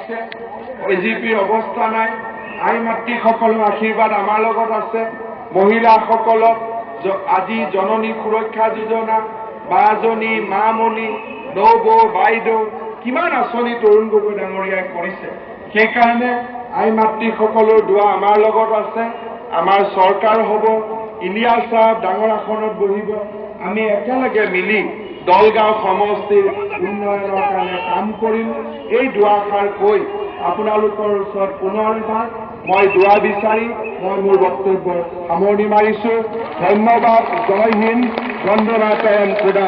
দিছে এজিপিৰ অৱস্থা নাই আই মাতৃসকলৰ আশীৰ্বাদ আমাৰ লগত আছে মহিলাসকলক আজি জননী সুৰক্ষা যোজনা বাজনী মামনি নবৌ বাইদেউ কিমান আঁচনি তৰুণ গগৈ ডাঙৰীয়াই কৰিছে সেইকাৰণে আই মাতৃসকলৰ দোৱা আমাৰ লগত আছে আমাৰ চৰকাৰ হ'ব ইলিয়াছ সাহেব ডাঙৰ আসনত বহিব আমি একেলগে মিলি দলগাঁও সমষ্টিৰ উন্নয়নৰ কাৰণে কাম কৰিম এই দুআষাৰ কৈ আপোনালোকৰ ওচৰত পুনৰ এবাৰ মই দোৱা বিচাৰি মই মোৰ বক্তব্য সামৰণি মাৰিছো ধন্যবাদ জয় হিন্দ বন্দে মাতৰম খুদা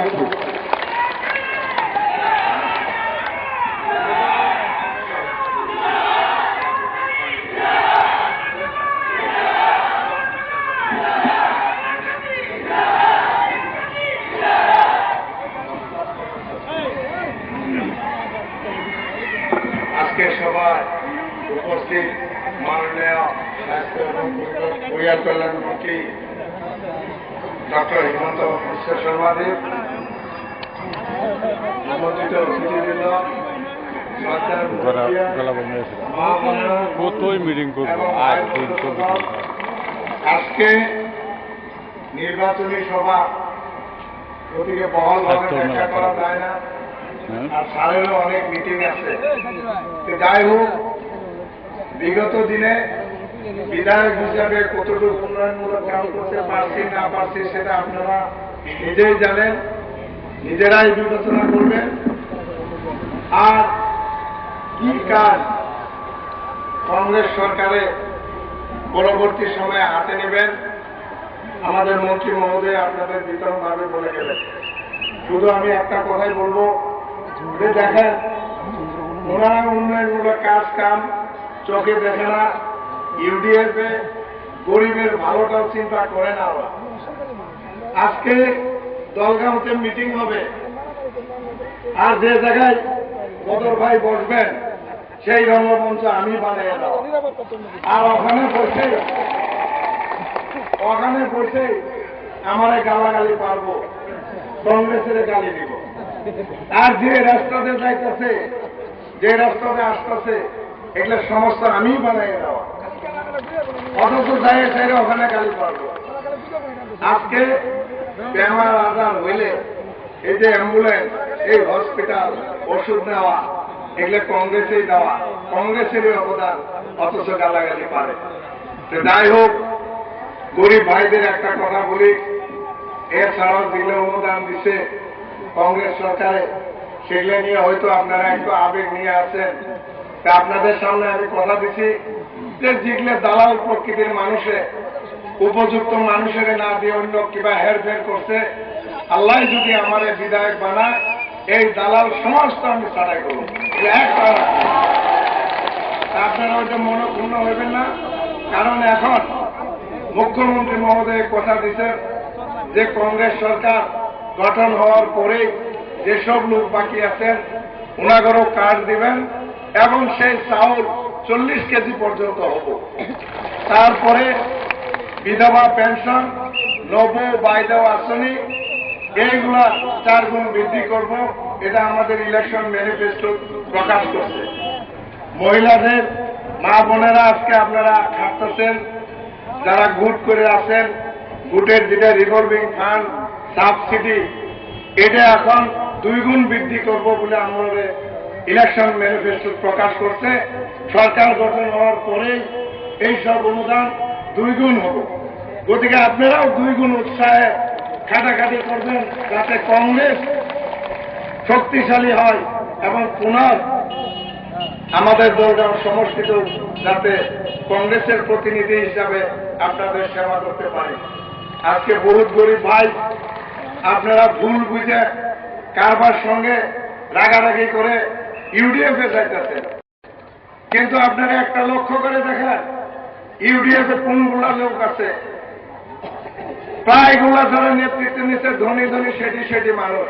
হাফেজ সভায় উপস্থিত মাননীয় স্বাস্থ্য এবং পরিবার কল্যাণ মন্ত্রী ডক্টর হিমন্ত বিশ্ব শর্মাদেব আমন্ত্রিত অতিথিবৃন্দ আজকে নির্বাচনী সভা প্রতিকে বহলভাবে ব্যাখ্যা করা যায় না আর সারেরও অনেক মিটিং আছে যাই হোক বিগত দিনে বিধায়ক হিসাবে কতটুকু উন্নয়নমূলক কাজ করতে পারছি না পারছি সেটা আপনারা নিজেই জানেন নিজেরাই বিবেচনা করবেন আর কি কাজ কংগ্রেস সরকারে পরবর্তী সময়ে হাতে নেবেন আমাদের মন্ত্রী মহোদয় আপনাদের বিতরণভাবে বলে গেলেন শুধু আমি একটা কথাই বলবো দেখেন ওনারা উন্নয়নমূলক কাজ কাম চোখে দেখে না ইউডিএফ এ গরিবের ভালোটাও চিন্তা করে না ওরা আজকে দলগাঁওতে মিটিং হবে আর যে জায়গায় বদর ভাই বসবেন সেই রঙ্গমঞ্চ আমি বানিয়ে দেব আর ওখানে বসে আমারে গালাগালি পারবো কংগ্রেসের গালি দিব আর যে রাস্তাতে যাইতেছে যে রাস্তাতে আসতেছে এগুলো সমস্যা আমি বানাই দেওয়া অথচ যাই সেরে ওখানে গালি পারবো আজকে বেমার আজার হইলে এই যে অ্যাম্বুলেন্স এই হসপিটাল ওষুধ নেওয়া এগুলো কংগ্রেসেই দেওয়া কংগ্রেসেরই অবদান অথচ গালাগালি পারে যাই হোক গরিব ভাইদের একটা কথা বলি এছাড়াও দিলে অনুদান দিছে কংগ্রেস সরকারে সেগুলো নিয়ে হয়তো আপনারা একটু আবেগ নিয়ে আসেন তা আপনাদের সামনে আমি কথা দিচ্ছি যে যেগুলো দালাল প্রকৃতির মানুষে উপযুক্ত মানুষের না দিয়ে অন্য কিবা হেরফের করছে আল্লাহ যদি আমার বিধায়ক বানায় এই দালাল সমস্ত আমি ছাড়াই করব আপনারা ওইটা মনক্ষুণ্ণ হইবেন না কারণ এখন মুখ্যমন্ত্রী মহোদয় কথা দিচ্ছে যে কংগ্রেস সরকার গঠন হওয়ার পরে যেসব লোক বাকি আছেন ওনাদেরও কার্ড দিবেন এবং সেই চাউল 40 কেজি পর্যন্ত হব তারপরে বিধবা পেনশন নবৌ বাইদেউ আঁচনি এইগুলা 4 গুণ বৃদ্ধি করব এটা আমাদের ইলেকশন ম্যানিফেস্টো প্রকাশ করছে মহিলাদের মা বোনেরা আজকে আপনারা খাটতেছেন যারা গুট করে আছেন গুটের যেটা রিভলভিং ফান্ড সাবসিডি এটা এখন 2 গুণ বৃদ্ধি করব বলে আমাদের ইলেকশন ম্যানিফেস্টো প্রকাশ করছে সরকার গঠন হওয়ার পরেই এই সব অনুদান 2 গুণ হবে গতিকে আপনারাও 2 গুণ উৎসাহে খাটাখাটি করবেন যাতে কংগ্রেস শক্তিশালী হয় এবং পুনর আমাদের দলগাঁও সমষ্টিত যাতে কংগ্রেসের প্রতিনিধি হিসাবে আপনাদের সেবা করতে পারে আজকে বহুত গরিব ভাই আপনারা ভুল বুঝে কারবার সঙ্গে রাগারাগি করে ইউডিএফ এ যাইতেছেন কিন্তু আপনারা একটা লক্ষ্য করে দেখেন ইউডিএফ এ কোনগুলা লোক আছে প্রায়গুলা যারা নেতৃত্ব নিচ্ছে ধনী ধনী সেটি মানুষ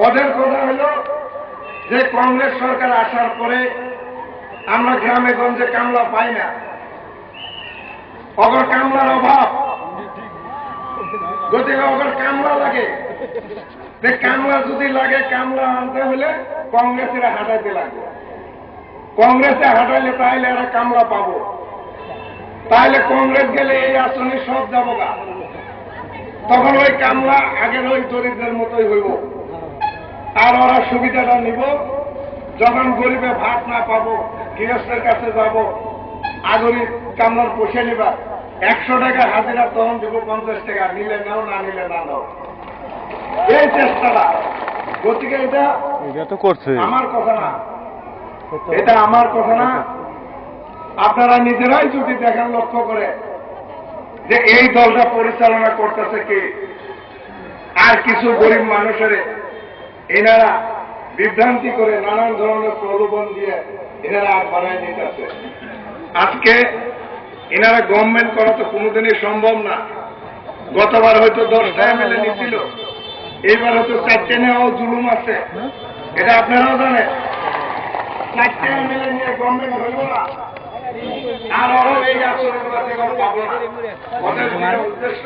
ওদের কথা হল যে কংগ্রেস সরকার আসার পরে আমরা গ্রামে গঞ্জে কামলা পাই না অগর কামলার অভাব গতিকে অগর কামলা লাগে যে কামলা যদি লাগে কামলা আনতে হলে কংগ্রেসের হাঁটাইতে লাগবে কংগ্রেসে হাঁটাইলে তাইলে এরা কামলা পাবো, তাইলে কংগ্রেস গেলে এই আসনে সব যাবো গা, তখন ওই কামলা আগের ওই দরিদ্রের মতোই হইব। আর ওরা সুবিধাটা নিব, যখন গরিবে ভাত না পাবো গৃহস্থের কাছে যাব, আগরি কামলার পোষে নিবা, 100 টাকা হাজিরা তখন দেবো 50 টাকা, নিলে নাও না নিলে না নাও, এই চেষ্টাটা। গতিকে এটা তো করছে আমার কথা না, এটা আমার কথা না। আপনারা নিজেরাই যদি দেখেন লক্ষ্য করে যে এই দলটা পরিচালনা করতেছে কে, আর কিছু গরিব মানুষের এনারা বিভ্রান্তি করে নানান ধরনের প্রলোভন দিয়ে এনারা আগ বাড়ায় নিতেছে। আজকে এনারা গভর্নমেন্ট করা তো কোনোদিনই সম্ভব না। গতবার হয়তো 10টা এমএলএ নিছিল, এইবার হয়তো 4টে নেওয়াও জুলুম আছে, এটা আপনারাও জানেন। 4টে এমএলএ নিয়ে গভর্নমেন্ট হইব না, আর ওরাও এই আচরণগুলো থেকে পাবো না। ওদের উদ্দেশ্য